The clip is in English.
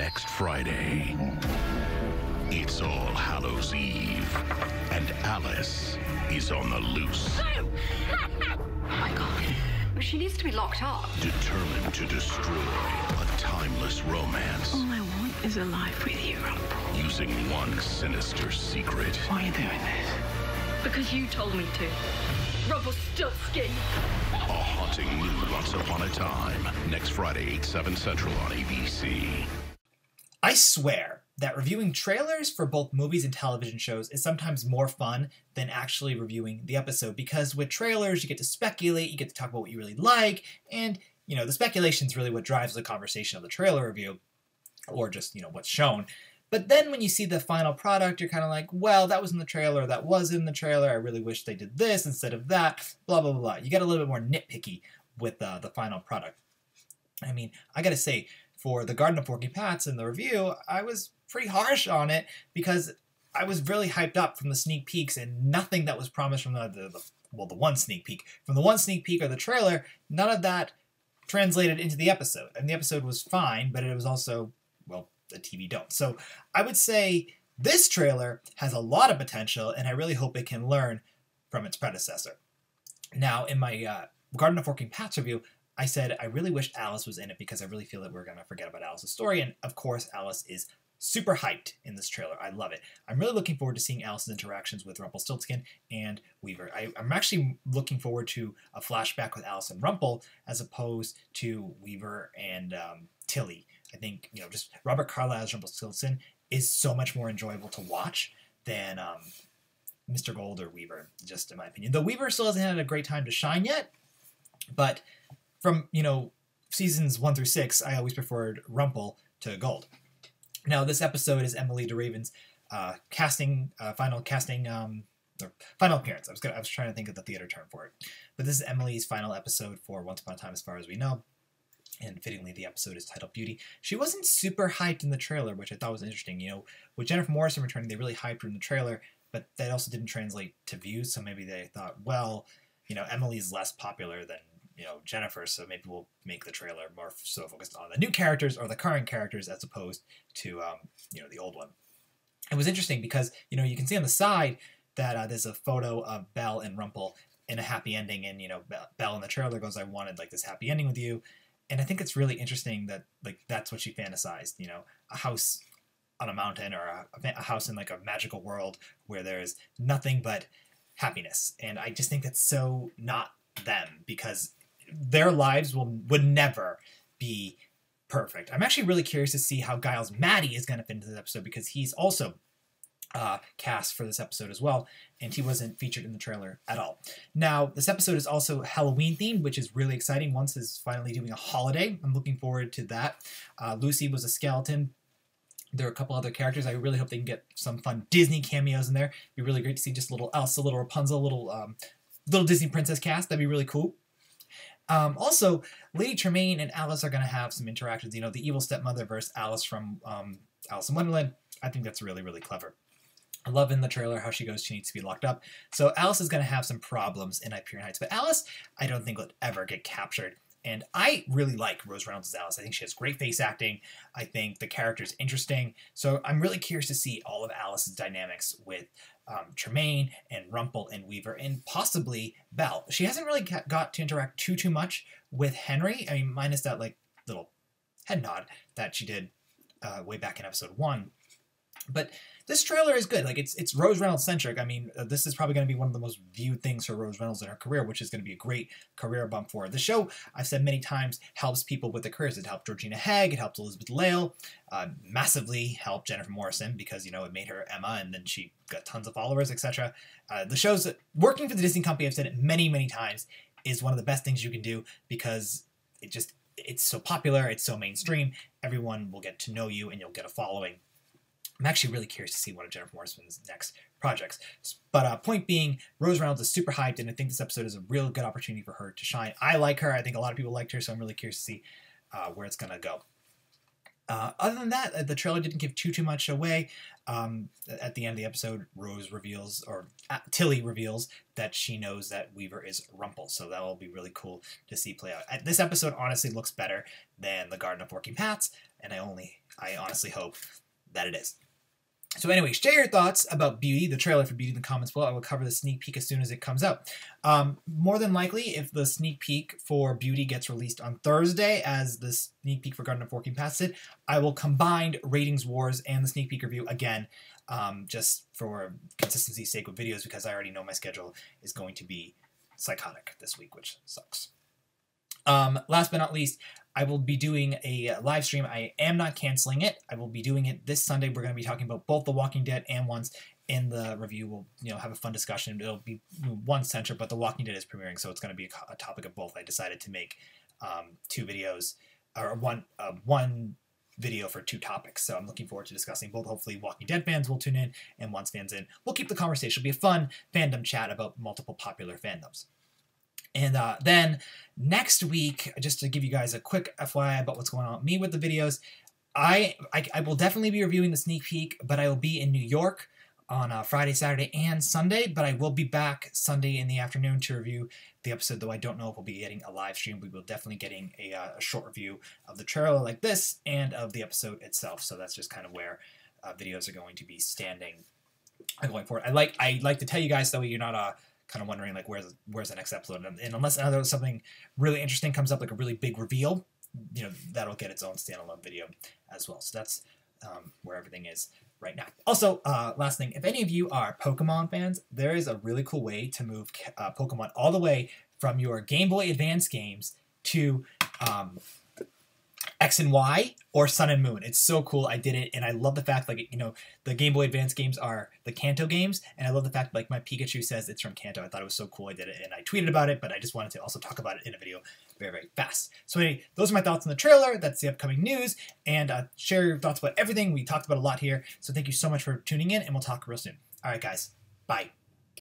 next Friday. It's All Hallows Eve, and Alice is on the loose. Oh my god. She needs to be locked up. Determined to destroy a timeless romance. All I want is a life with you, Rumbelle. Using one sinister secret. Why are you doing this? Because you told me to. Rumpelstiltskin. A haunting new Once Upon a Time. Next Friday, 8/7 Central on ABC. I swear that reviewing trailers for both movies and television shows is sometimes more fun than actually reviewing the episode, because with trailers you get to speculate, you get to talk about what you really like, and the speculation is really what drives the conversation of the trailer review, or just what's shown. But then when you see the final product, you're kind of like, well, that was in the trailer, that was in the trailer, I really wish they did this instead of that, blah, blah, blah. You get a little bit more nitpicky with the final product. I mean, I gotta say, for The Garden of Forking Paths in the review, I was pretty harsh on it because I was really hyped up from the sneak peeks, and nothing that was promised from the one sneak peek. From the one sneak peek or the trailer, none of that translated into the episode. And the episode was fine, but it was also, well, the TV don't. So I would say this trailer has a lot of potential, and I really hope it can learn from its predecessor. Now, in my Garden of Forking Paths review, I said I really wish Alice was in it because I really feel that we're going to forget about Alice's story, and of course Alice is super hyped in this trailer. I love it. I'm really looking forward to seeing Alice's interactions with Rumpelstiltskin and Weaver. I'm actually looking forward to a flashback with Alice and Rumple as opposed to Weaver and Tilly. I think, just Robert Carlyle's Rumpelstiltskin is so much more enjoyable to watch than Mr. Gold or Weaver, just in my opinion. Though Weaver still hasn't had a great time to shine yet, but from, seasons 1 through 6, I always preferred Rumple to Gold. Now, this episode is Emily DeRaven's final appearance. I was trying to think of the theater term for it. But this is Emily's final episode for Once Upon a Time, as far as we know. And fittingly, the episode is titled Beauty. She wasn't super hyped in the trailer, which I thought was interesting. With Jennifer Morrison returning, they really hyped her in the trailer, but that also didn't translate to views. So maybe they thought, well, Emily's less popular than Jennifer, so maybe we'll make the trailer more so focused on the new characters or the current characters as opposed to the old one. It was interesting because you can see on the side that there's a photo of Belle and Rumple in a happy ending, and Belle in the trailer goes, "I wanted this happy ending with you," and I think it's really interesting that that's what she fantasized, a house on a mountain or a house in a magical world where there's nothing but happiness, and I just think that's so not them, because their lives would never be perfect. I'm actually really curious to see how Giles Maddie is going to fit into this episode, because he's also cast for this episode as well, and he wasn't featured in the trailer at all. Now, this episode is also Halloween themed, which is really exciting. Once is finally doing a holiday. I'm looking forward to that. Lucy was a skeleton. There are a couple other characters. I really hope they can get some fun Disney cameos in there. It'd be really great to see just little Elsa, little Rapunzel, little Disney princess cast. That'd be really cool. Also, Lady Tremaine and Alice are going to have some interactions. The evil stepmother versus Alice from Alice in Wonderland. I think that's really, really clever. I love in the trailer how she goes, she needs to be locked up. So Alice is going to have some problems in Hyperion Heights. But Alice, I don't think will ever get captured. And I really like Rose Reynolds' Alice. I think she has great face acting. I think the character is interesting. So I'm really curious to see all of Alice's dynamics with Tremaine and Rumple and Weaver and possibly Belle. She hasn't really got to interact too much with Henry. I mean, minus that little head nod that she did way back in episode 1. But this trailer is good. It's Rose Reynolds centric. I mean, this is probably going to be one of the most viewed things for Rose Reynolds in her career, which is going to be a great career bump for her. The show, I've said many times, helps people with their careers. It helped Georgina Hegg, it helped Elizabeth Lale, massively helped Jennifer Morrison because, it made her Emma, and then she got tons of followers, etc. The show's working for the Disney company, I've said it many, many times, is one of the best things you can do because it's so popular, it's so mainstream, everyone will get to know you and you'll get a following. I'm actually really curious to see one of Jennifer Morrison's next projects. But point being, Rose Reynolds is super hyped, and I think this episode is a real good opportunity for her to shine. I like her. I think a lot of people liked her, so I'm really curious to see where it's going to go. Other than that, the trailer didn't give too much away. At the end of the episode, Rose reveals, or Tilly reveals, that she knows that Weaver is Rumbelle. So that will be really cool to see play out. This episode honestly looks better than the Garden of Working Paths, and I honestly hope that it is. So anyway, share your thoughts about Beauty, the trailer for Beauty, in the comments below. I will cover the sneak peek as soon as it comes out. More than likely, if the sneak peek for Beauty gets released on Thursday, as the sneak peek for Garden of Working Paths did, I will combine Ratings Wars and the sneak peek review again, just for consistency's sake with videos, because I already know my schedule is going to be psychotic this week, which sucks. Last but not least, I will be doing a live stream. I am not canceling it. I will be doing it this Sunday. We're going to be talking about both The Walking Dead and Once. In the review, we'll have a fun discussion. It'll be one center, but The Walking Dead is premiering, so it's going to be a topic of both. I decided to make 2 videos, or one video for 2 topics. So I'm looking forward to discussing both. Hopefully Walking Dead fans will tune in and Once fans in. We'll keep the conversation. It'll be a fun fandom chat about multiple popular fandoms. And then next week, just to give you guys a quick FYI about what's going on with me with the videos, I will definitely be reviewing the sneak peek, but I will be in New York on Friday, Saturday, and Sunday, but I will be back Sunday in the afternoon to review the episode, though I don't know if we'll be getting a live stream. We will definitely getting a short review of the trailer like this and of the episode itself, so that's just kind of where videos are going to be standing going forward. I like to tell you guys, that way you're not kind of wondering like where's the next episode, and unless something really interesting comes up, like a really big reveal, that'll get its own standalone video as well. So that's where everything is right now. Also, last thing, if any of you are Pokemon fans, there is a really cool way to move Pokemon all the way from your Game Boy Advance games to X and Y or Sun and Moon. It's so cool. I did it, and I love the fact, like, the Game Boy Advance games are the Kanto games, and I love the fact, like, my Pikachu says it's from Kanto. I thought it was so cool. I did it, and I tweeted about it, but I just wanted to also talk about it in a video very, very fast. So anyway, those are my thoughts on the trailer. That's the upcoming news, and share your thoughts about everything. We talked about a lot here, so thank you so much for tuning in, and we'll talk real soon. All right, guys. Bye.